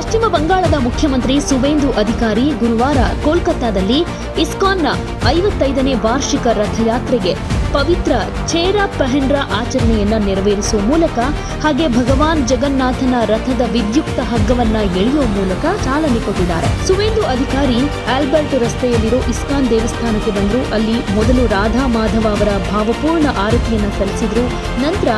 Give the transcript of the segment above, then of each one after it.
ಪಶ್ಚಿಮ ಬಂಗಾಳದ ಮುಖ್ಯಮಂತ್ರಿ ಸುವೇಂದು ಅಧಿಕಾರಿ ಗುರುವಾರ ಕೋಲ್ಕತ್ತಾದಲ್ಲಿ ಇಸ್ಕಾನ್ನ 55ನೇ ವಾರ್ಷಿಕ ರಥಯಾತ್ರೆಗೆ ಪವಿತ್ರ ಛೇರಾ ಪಹೆಂಡ್ರಾ ಆಚರಣೆಯನ್ನ ನೆರವೇರಿಸುವ ಮೂಲಕ ಹಾಗೆ ಭಗವಾನ್ ಜಗನ್ನಾಥನ ರಥದ ವಿದ್ಯುಕ್ತ ಹಗ್ಗವನ್ನ ಎಳೆಯುವ ಮೂಲಕ ಚಾಲನೆ ಕೊಟ್ಟಿದ್ದಾರೆ. ಸುವೇಂದು ಅಧಿಕಾರಿ ಆಲ್ಬರ್ಟ್ ರಸ್ತೆಯಲ್ಲಿರೋ ಇಸ್ಕಾನ್ ದೇವಸ್ಥಾನಕ್ಕೆ ಬಂದ್ರು. ಅಲ್ಲಿ ಮೊದಲು ರಾಧಾ ಮಾಧವ ಅವರ ಭಾವಪೂರ್ಣ ಆರತಿಯನ್ನ ಸಲ್ಲಿಸಿದ್ರು. ನಂತರ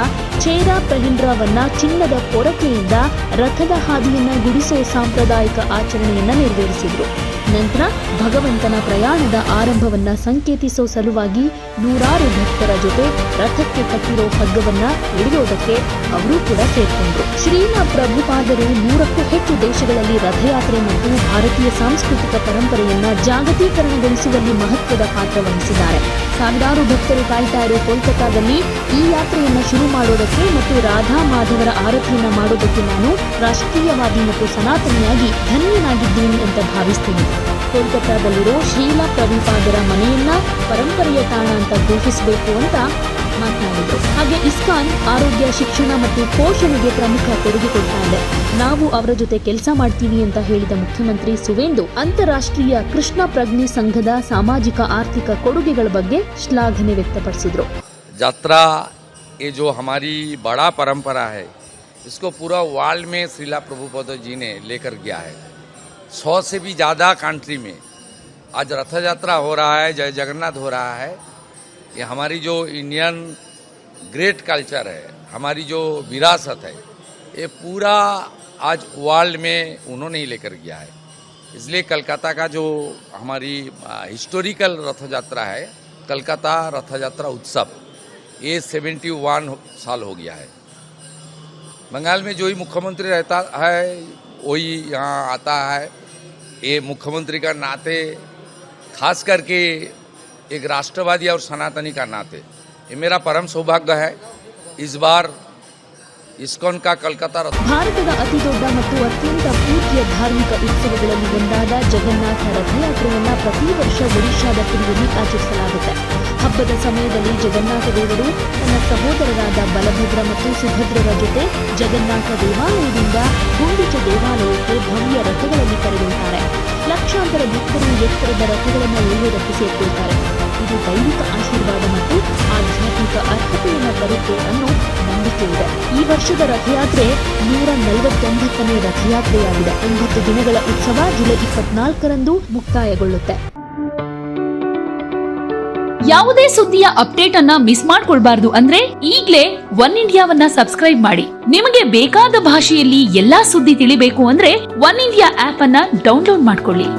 ಛೇರಾ ಪಹೆಂಡ್ರಾವನ್ನ ಚಿನ್ನದ ಪೊರಕೆಯಿಂದ ರಥದ ಹಾದಿಯನ್ನ ಗುಡಿಸುವ ಸಾಂಪ್ರದಾಯಿಕ ಆಚರಣೆಯನ್ನ ನೆರವೇರಿಸಿದ್ರು. ನಂತರ ಭಗವಂತನ ಪ್ರಯಾಣದ ಆರಂಭವನ್ನ ಸಂಕೇತಿಸುವ ಸಲುವಾಗಿ ನೂರಾರು ಭಕ್ತರ ಜೊತೆ ರಥಕ್ಕೆ ಕಟ್ಟಿರೋ ಹಗ್ಗವನ್ನ ಹಿಡಿಯೋದಕ್ಕೆ ಅವರು ಕೂಡ ಸೇರ್ಕೊಂಡ್ರು. ಶ್ರೀಲ ಪ್ರಭುಪಾದರು 100ಕ್ಕೂ ಹೆಚ್ಚು ದೇಶಗಳಲ್ಲಿ ರಥಯಾತ್ರೆ ಮತ್ತು ಭಾರತೀಯ ಸಾಂಸ್ಕೃತಿಕ ಪರಂಪರೆಯನ್ನ ಜಾಗತೀಕರಣಗೊಳಿಸುವಲ್ಲಿ ಮಹತ್ವದ ಪಾತ್ರ ವಹಿಸಿದ್ದಾರೆ. ಸಾವಿರಾರು ಭಕ್ತರು ಕಾಯ್ತಾ ಇರೋ ಕೋಲ್ಕತ್ತಾದಲ್ಲಿ ಈ ಯಾತ್ರೆಯನ್ನ ಶುರು ಮಾಡೋದಕ್ಕೆ ಮತ್ತು ರಾಧಾ ಮಾಧವರ ಆರತಿಯನ್ನ ಮಾಡೋದಕ್ಕೆ ನಾನು ರಾಷ್ಟ್ರೀಯವಾದಿ ಮತ್ತು ಸನಾತನಿಯಾಗಿ ಧನ್ಯನಾಗಿದ್ದೀನಿ ಅಂತ ಭಾವಿಸ್ತೀನಿ. ಕೋಲ್ಕತ್ತಾದಲ್ಲಿರೋ ಶ್ರೀಲ ಪ್ರಭುಪಾದರ ಮನೆಯನ್ನ ಪರಂಪರೆಯ ತಾಣ ಅಂತ ಘೋಷಿಸಬೇಕು ಅಂತ ಮಾತನಾಡಿದರು. ಹಾಗೆ ಇಸ್ಕಾನ್ ಆರೋಗ್ಯ, ಶಿಕ್ಷಣ ಮತ್ತು ಪೋಷಣೆಗೆ ಪ್ರಮುಖ ಕೊಡುಗೆ ಕೊಡ್ತಾ ಇದೆ. ನಾವು ಅವರ ಜೊತೆ ಕೆಲಸ ಮಾಡ್ತೀವಿ ಅಂತ ಹೇಳಿದ ಮುಖ್ಯಮಂತ್ರಿ ಸುವೇಂದು ಅಂತಾರಾಷ್ಟ್ರೀಯ ಕೃಷ್ಣ ಪ್ರಜ್ಞೆ ಸಂಘದ ಸಾಮಾಜಿಕ ಆರ್ಥಿಕ ಕೊಡುಗೆಗಳ ಬಗ್ಗೆ ಶ್ಲಾಘನೆ ವ್ಯಕ್ತಪಡಿಸಿದರು. यात्रा ये जो हमारी बड़ा परंपरा है, इसको पूरा वर्ल्ड में श्रीला प्रभुपाद जी ने लेकर गया है. 100 से भी ज़्यादा कंट्री में आज रथ यात्रा हो रहा है, जय जगन्नाथ हो रहा है. ये हमारी जो इंडियन ग्रेट कल्चर है, हमारी जो विरासत है, ये पूरा आज वर्ल्ड में उन्होंने ही लेकर गया है. इसलिए कलकत्ता का जो हमारी हिस्टोरिकल रथ यात्रा है, कलकत्ता रथ यात्रा उत्सव, ये 71 साल हो गया है. बंगाल में जो ही मुख्यमंत्री रहता है वही यहाँ आता है. ये मुख्यमंत्री का नाते, खास करके एक राष्ट्रवादी और सनातनी का नाते, ये मेरा परम सौभाग्य है. इस बार इस्कॉन का कलकत्ता ಭಾರತದ ಅತಿ ದೊಡ್ಡ ಮತ್ತು ಅತ್ಯಂತ ಪೂಜ್ಯ ಧಾರ್ಮಿಕ ಉತ್ಸವಗಳಲ್ಲಿ ಒಂದಾದ ಜಗನ್ನಾಥ ರಥಯಾತ್ರೆಯನ್ನ ಪ್ರತಿ ವರ್ಷ ಒಡಿಶಾದ ಪುರಿಯಲ್ಲಿ ಆಚರಿಸಲಾಗುತ್ತೆ. ಹಬ್ಬದ ಸಮಯದಲ್ಲಿ ಜಗನ್ನಾಥ ದೇವರು ತನ್ನ ಸಹೋದರರಾದ ಬಲಭದ್ರ ಮತ್ತು ಸುಭದ್ರರ ಜೊತೆ ಜಗನ್ನಾಥ ದೇವಾಲಯದಿಂದ ಗುಂಡಿಚ ದೇವಾಲಯಕ್ಕೆ ಭವ್ಯ ರಥಗಳಲ್ಲಿ ಕರೆದೊಯ್ತಾರೆ. ಲಕ್ಷಾಂತರ ಭಕ್ತರು ಎತ್ತರದ ರಥಗಳನ್ನು ಎಳೆಯುವುದಕ್ಕೆ ಸೇರ್ಕೊಳ್ತಾರೆ. ಇದು ದೈವಿಕ ಆಶೀರ್ವಾದ ಮತ್ತು ಆಧ್ಯಾತ್ಮಿಕ ಅರ್ಹತೆಯನ್ನು ತರುತ್ತೆ ಅನ್ನೋ ನಂಬಿಕೆ ಇದೆ. ಈ ವರ್ಷದ ರಥಯಾತ್ರೆ 149ನೇ ರಥಯಾತ್ರೆಯಾಗಿದೆ. 9 ದಿನಗಳ ಉತ್ಸವ ಜುಲೈ 24ರಂದು ಮುಕ್ತಾಯಗೊಳ್ಳುತ್ತೆ. ಯಾವುದೇ ಸುದ್ದಿಯ ಅಪ್ಡೇಟ್ ಅನ್ನ ಮಿಸ್ ಮಾಡ್ಕೊಳ್ಬಾರ್ದು ಅಂದ್ರೆ ಈಗ್ಲೇ ಒನ್ ಇಂಡಿಯಾವನ್ನ ಸಬ್ಸ್ಕ್ರೈಬ್ ಮಾಡಿ. ನಿಮಗೆ ಬೇಕಾದ ಭಾಷೆಯಲ್ಲಿ ಎಲ್ಲಾ ಸುದ್ದಿ ತಿಳಿಬೇಕು ಅಂದ್ರೆ ಒನ್ ಇಂಡಿಯಾ ಆಪ್ ಅನ್ನ ಡೌನ್ಲೋಡ್ ಮಾಡ್ಕೊಳ್ಳಿ.